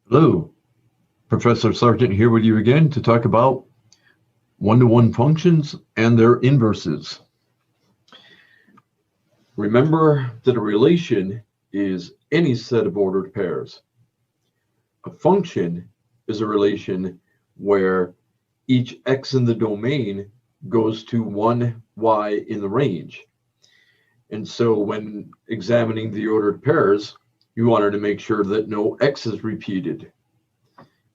Hello, Professor Sargent here with you again to talk about one-to-one functions and their inverses. Remember that a relation is any set of ordered pairs. A function is a relation where each x in the domain goes to one y in the range. And so when examining the ordered pairs, you wanted to make sure that no x is repeated.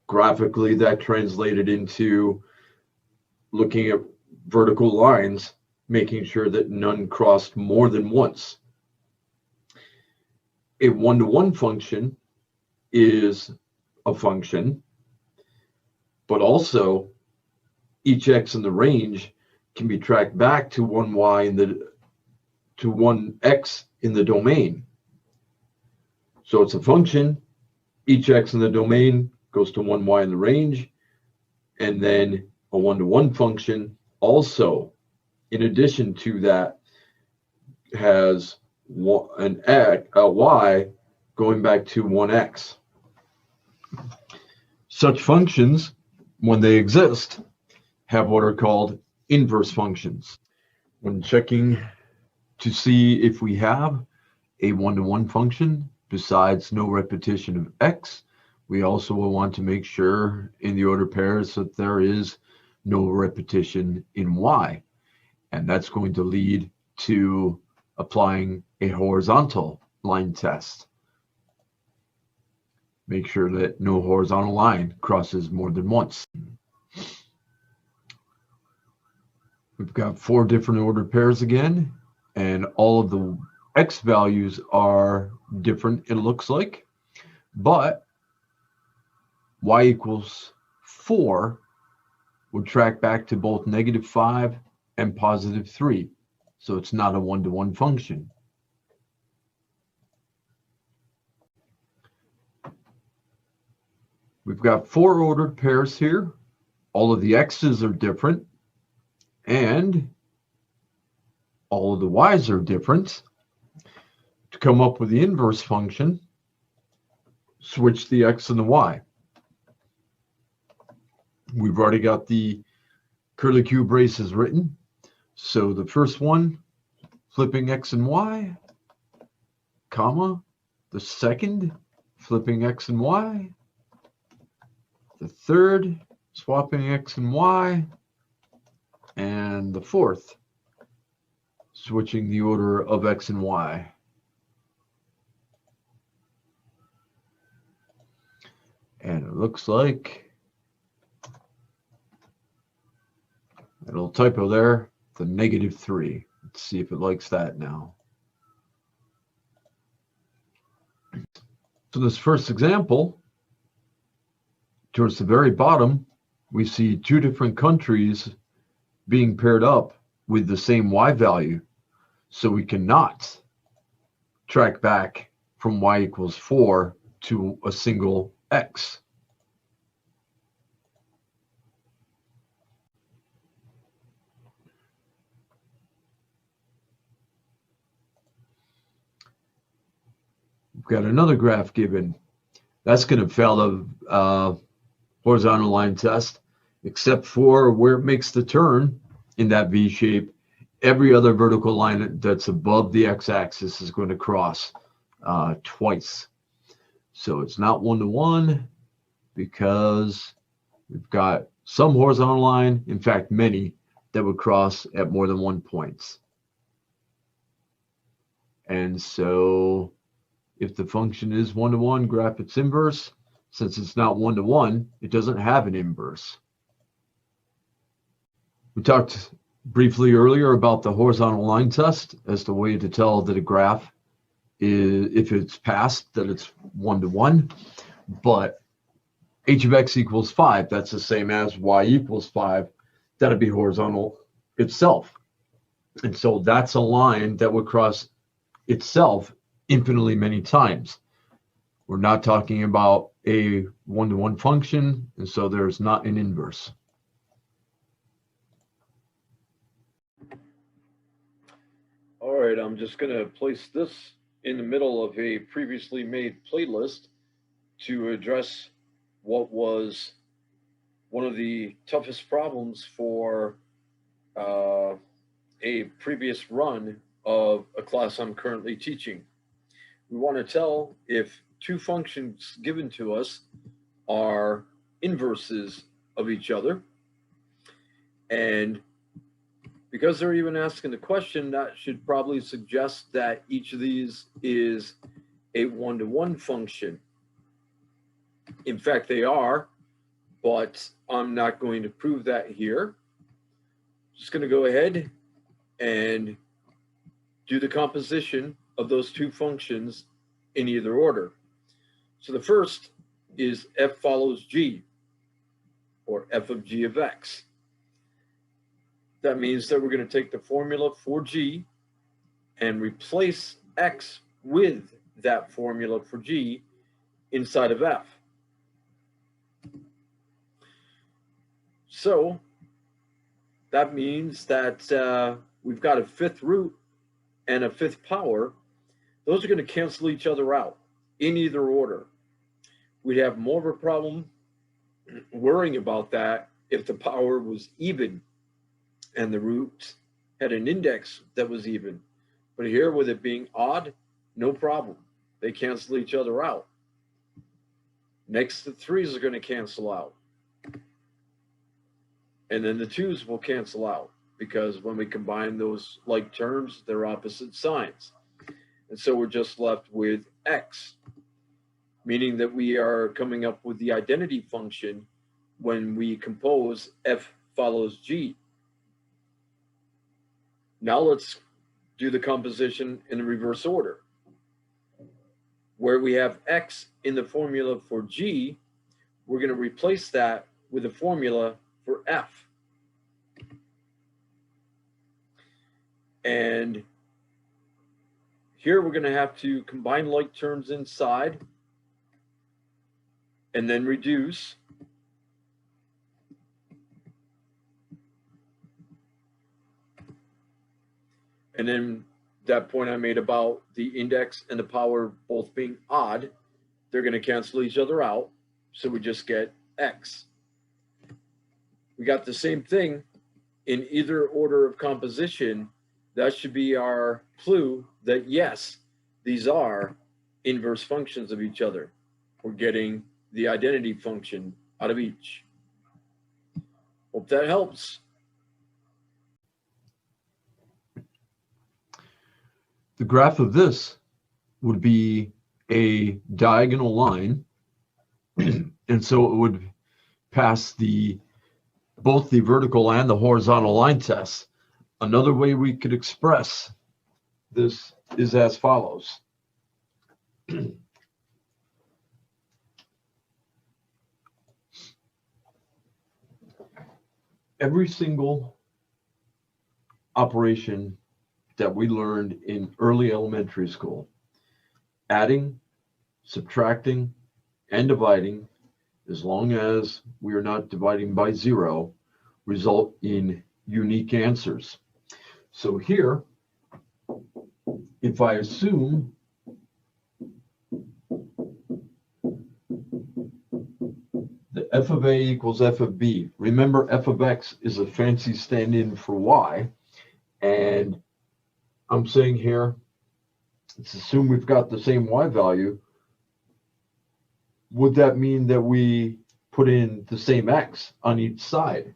Graphically, that translated into looking at vertical lines, making sure that none crossed more than once. A one-to-one function is a function, but also each x in the range can be tracked back to one x in the domain. So it's a function, each x in the domain goes to one y in the range, and then a one-to-one function also, in addition to that, has a y going back to 1x. Such functions, when they exist, have what are called inverse functions. When checking to see if we have a one-to-one function, besides no repetition of x, we also will want to make sure in the ordered pairs that there is no repetition in y. And that's going to lead to applying a horizontal line test. Make sure that no horizontal line crosses more than once. We've got 4 different ordered pairs again, and all of the x values are different, it looks like, but y equals 4 would track back to both -5 and +3. So it's not a one-to-one function. We've got 4 ordered pairs here. All of the x's are different, and all of the y's are different. To come up with the inverse function, switch the x and the y. We've already got the curlicue braces written. So the first one, flipping x and y, comma. The second, flipping x and y. The third, swapping x and y. And the fourth, switching the order of x and y. And it looks like a little typo there, the -3. Let's see if it likes that now. So this first example, towards the very bottom, we see 2 different countries being paired up with the same y value. So we cannot track back from y equals 4 to a single x. We've got another graph given. That's going to fail the horizontal line test, except for where it makes the turn in that V shape. Every other vertical line that's above the x-axis is going to cross twice. So it's not one-to-one because we've got some horizontal line, in fact, many, that would cross at more than 1 point. And so if the function is one-to-one, graph its inverse. Since it's not one-to-one, it doesn't have an inverse. We talked briefly earlier about the horizontal line test as the way to tell that a graph is, if it's passed, that it's one-to-one. But h of x equals 5, that's the same as y equals 5. That'd be horizontal itself. And so that's a line that would cross itself infinitely many times. We're not talking about a one-to-one function, and so there's not an inverse. All right, I'm just going to place this in the middle of a previously made playlist to address what was one of the toughest problems for uh, a previous run of a class I'm currently teaching. We want to tell if two functions given to us are inverses of each other. And because they're even asking the question, that should probably suggest that each of these is a one-to-one function. In fact, they are, but I'm not going to prove that here. Just going to go ahead and do the composition of those two functions in either order. So the first is f follows g, or f of g of x. That means that we're going to take the formula for g and replace x with that formula for g inside of f. So that means that we've got a fifth root and a fifth power. Those are going to cancel each other out in either order. We'd have more of a problem worrying about that if the power was even and the root had an index that was even. But here, with it being odd, no problem. They cancel each other out. Next, the threes are going to cancel out. And then the twos will cancel out, because when we combine those like terms, they're opposite signs. And so we're just left with x, meaning that we are coming up with the identity function when we compose f follows g. Now let's do the composition in the reverse order. Where we have x in the formula for g, we're going to replace that with the formula for f. And here we're going to have to combine like terms inside and then reduce. And then that point I made about the index and the power both being odd, they're going to cancel each other out. So we just get x. We got the same thing in either order of composition. That should be our clue that yes, these are inverse functions of each other. We're getting the identity function out of each. Hope that helps. The graph of this would be a diagonal line, and so it would pass both the vertical and the horizontal line tests. Another way we could express this is as follows. Every single operation that we learned in early elementary school, adding, subtracting, and dividing, as long as we are not dividing by zero, result in unique answers. So here, if I assume that f of a equals f of b, remember f of x is a fancy stand-in for y, and I'm saying here, let's assume we've got the same y value. Would that mean that we put in the same x on each side?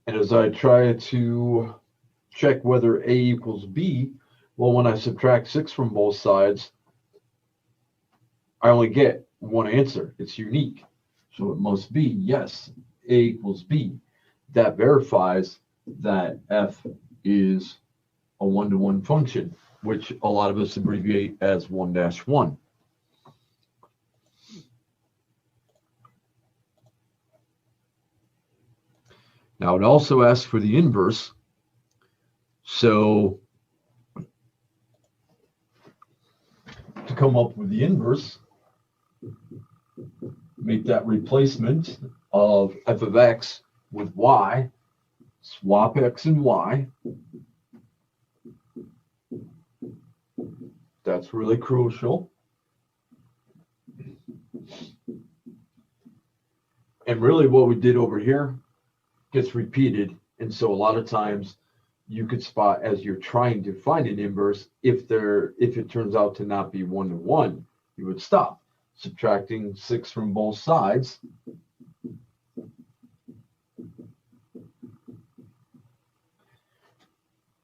And as I try to check whether a equals b, well, when I subtract 6 from both sides, I only get one answer. It's unique. So it must be, yes, a equals b. That verifies that f is a one-to-one function, which a lot of us abbreviate as 1-1. Now it also asks for the inverse. So to come up with the inverse, make that replacement of f of x with y, swap x and y. That's really crucial. And really what we did over here gets repeated. And so a lot of times you could spot as you're trying to find an inverse, if it turns out to not be 1 to 1, you would stop. Subtracting 6 from both sides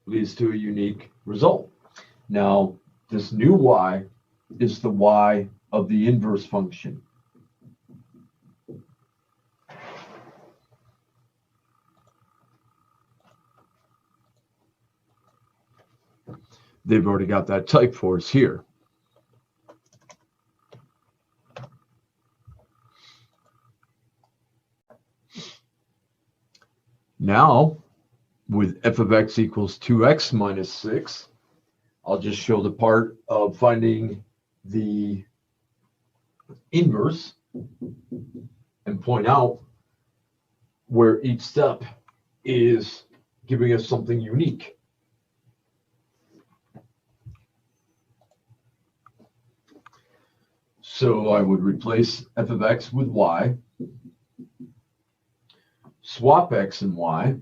leads to a unique result. Now, this new y is the y of the inverse function. They've already got that type for us here. Now, with f of x equals 2x minus 6, I'll just show the part of finding the inverse and point out where each step is giving us something unique. So I would replace f of x with y, swap x and y,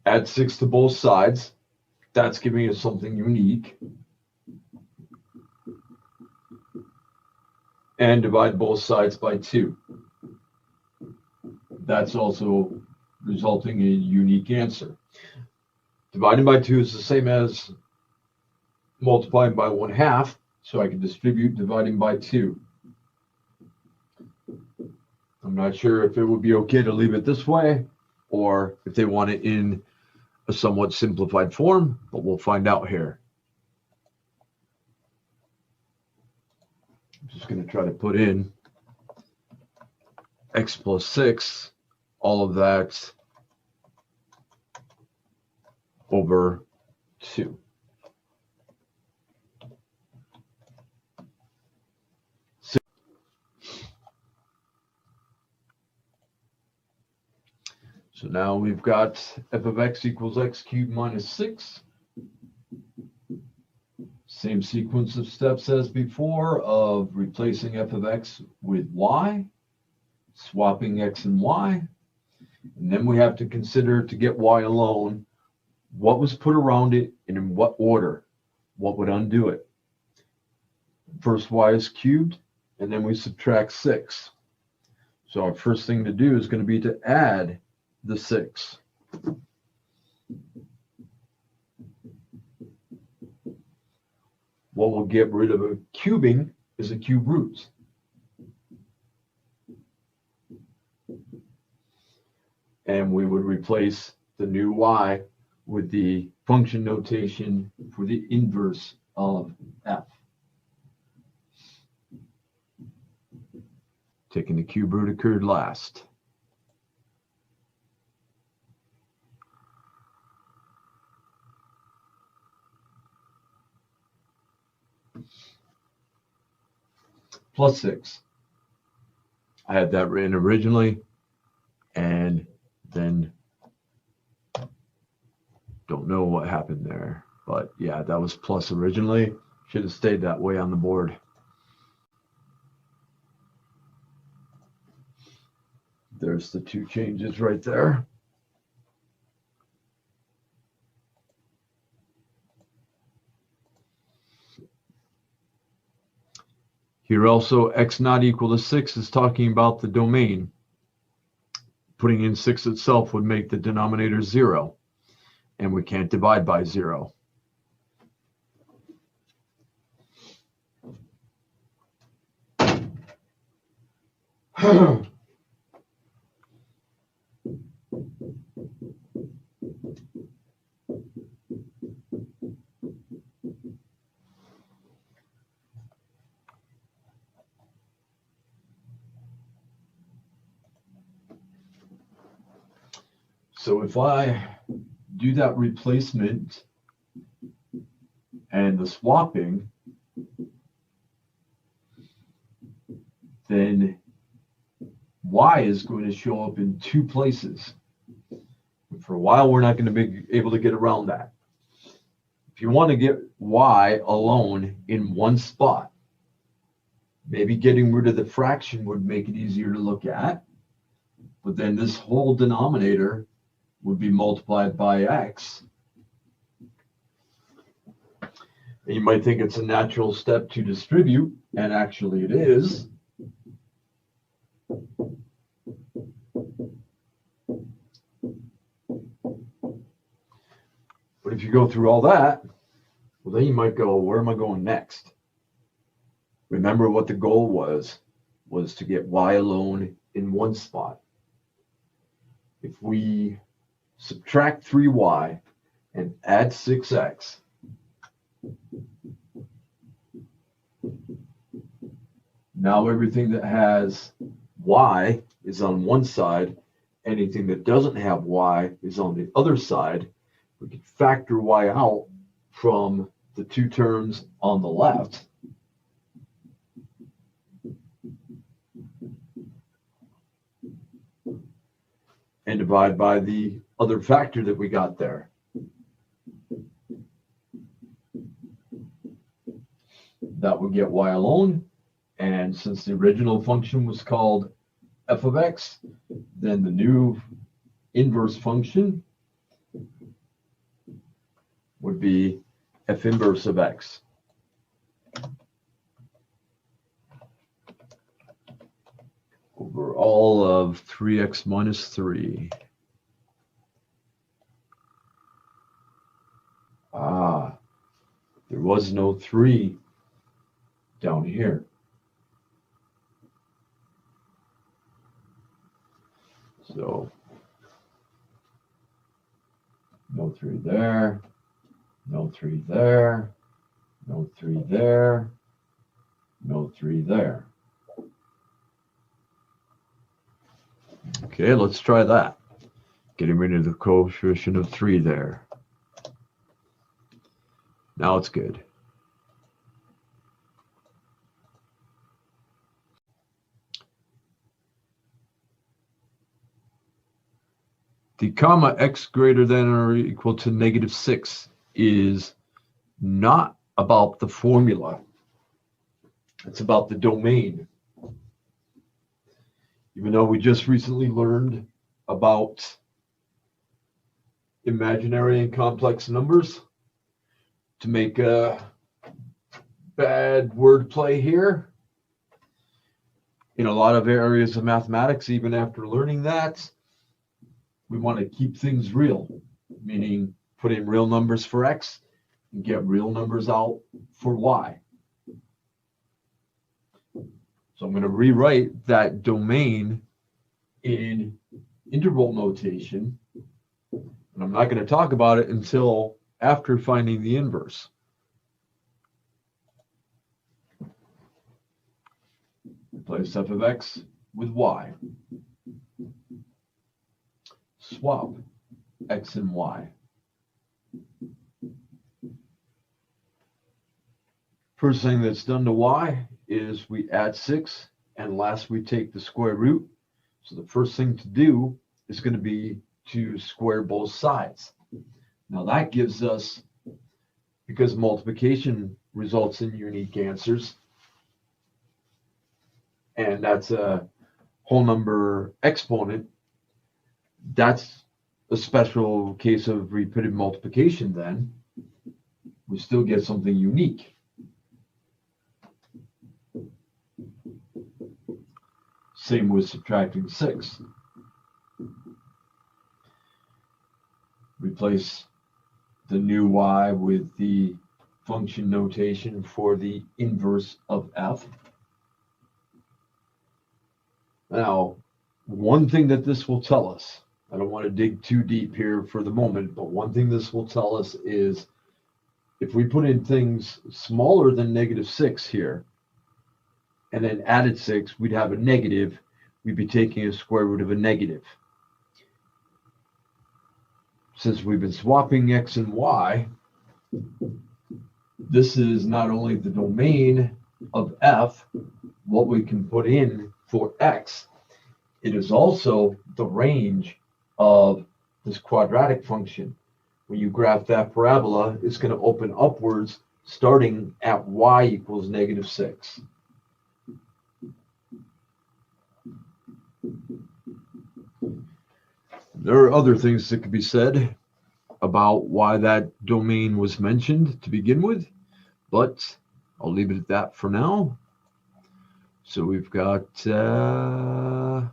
add 6 to both sides. That's giving us something unique. And divide both sides by 2. That's also resulting in a unique answer. Dividing by 2 is the same as multiplying by 1/2, so I can distribute dividing by 2. I'm not sure if it would be okay to leave it this way or if they want it in a somewhat simplified form, but we'll find out here. I'm just going to try to put in x plus 6, all of that over 2. So now we've got f of x equals x cubed minus 6. Same sequence of steps as before of replacing f of x with y, swapping x and y. And then we have to consider, to get y alone, what was put around it and in what order. What would undo it? First y is cubed, and then we subtract 6. So our first thing to do is going to be to add the 6. What will get rid of a cubing is a cube root. And we would replace the new y with the function notation for the inverse of f. Taking the cube root occurred last. Plus 6. I had that written originally, and then don't know what happened there. But yeah, that was plus originally. Should have stayed that way on the board. There's the 2 changes right there. Here also, x not equal to 6 is talking about the domain. Putting in 6 itself would make the denominator 0, and we can't divide by 0. So if I do that replacement and the swapping, then y is going to show up in 2 places. For a while, we're not going to be able to get around that. If you want to get y alone in one spot, maybe getting rid of the fraction would make it easier to look at, but then this whole denominator would be multiplied by x. And you might think it's a natural step to distribute, and actually it is. But if you go through all that, well, then you might go, where am I going next? Remember what the goal was to get y alone in one spot. If we subtract 3y and add 6x, now everything that has y is on one side, anything that doesn't have y is on the other side. We can factor y out from the two terms on the left. And divide by the other factor that we got there. That would get y alone. And since the original function was called f of x, then the new inverse function would be f inverse of x. Over all of 3x minus 3. There was no 3 down here. So, no 3 there, no 3 there, no 3 there, no 3 there. Okay, let's try that. Getting rid of the coefficient of 3 there. Now it's good. The comma x greater than or equal to -6 is not about the formula. It's about the domain. Even though we just recently learned about imaginary and complex numbers, to make a bad wordplay here, in a lot of areas of mathematics, even after learning that, we want to keep things real, meaning put in real numbers for x and get real numbers out for y. So I'm going to rewrite that domain in interval notation, and I'm not going to talk about it until after finding the inverse. Replace f of x with y. Swap x and y. First thing that's done to y is we add 6, and last we take the square root. So the first thing to do is going to be to square both sides. Now that gives us, because multiplication results in unique answers, and that's a whole number exponent, that's a special case of repeated multiplication then. We still get something unique. Same with subtracting 6. Replace the new y with the function notation for the inverse of f. Now, one thing that this will tell us, I don't want to dig too deep here for the moment, but one thing this will tell us is if we put in things smaller than -6 here, and then added 6, we'd have a negative. We'd be taking a square root of a negative. Since we've been swapping x and y, this is not only the domain of f, what we can put in for x, it is also the range of this quadratic function. When you graph that parabola, it's going to open upwards starting at y equals -6. There are other things that could be said about why that domain was mentioned to begin with, but I'll leave it at that for now. So we've got, I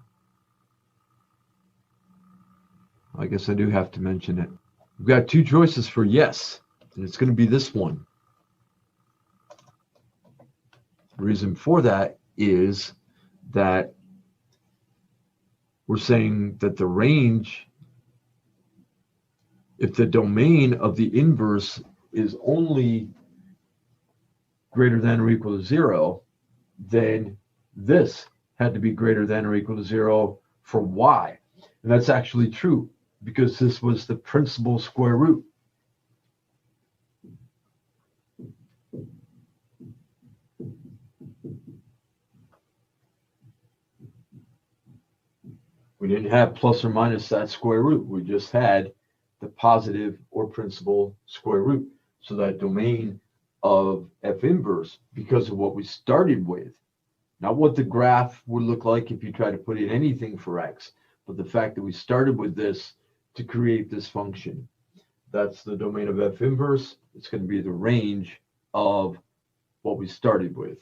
guess I do have to mention it. We've got two choices for yes, and it's going to be this one. The reason for that is that we're saying that the range, if the domain of the inverse is only greater than or equal to 0, then this had to be greater than or equal to 0 for y. And that's actually true because this was the principal square root. We didn't have plus or minus that square root. We just had the positive or principal square root. So that domain of f inverse, because of what we started with, not what the graph would look like if you try to put in anything for x, but the fact that we started with this to create this function. That's the domain of f inverse. It's going to be the range of what we started with.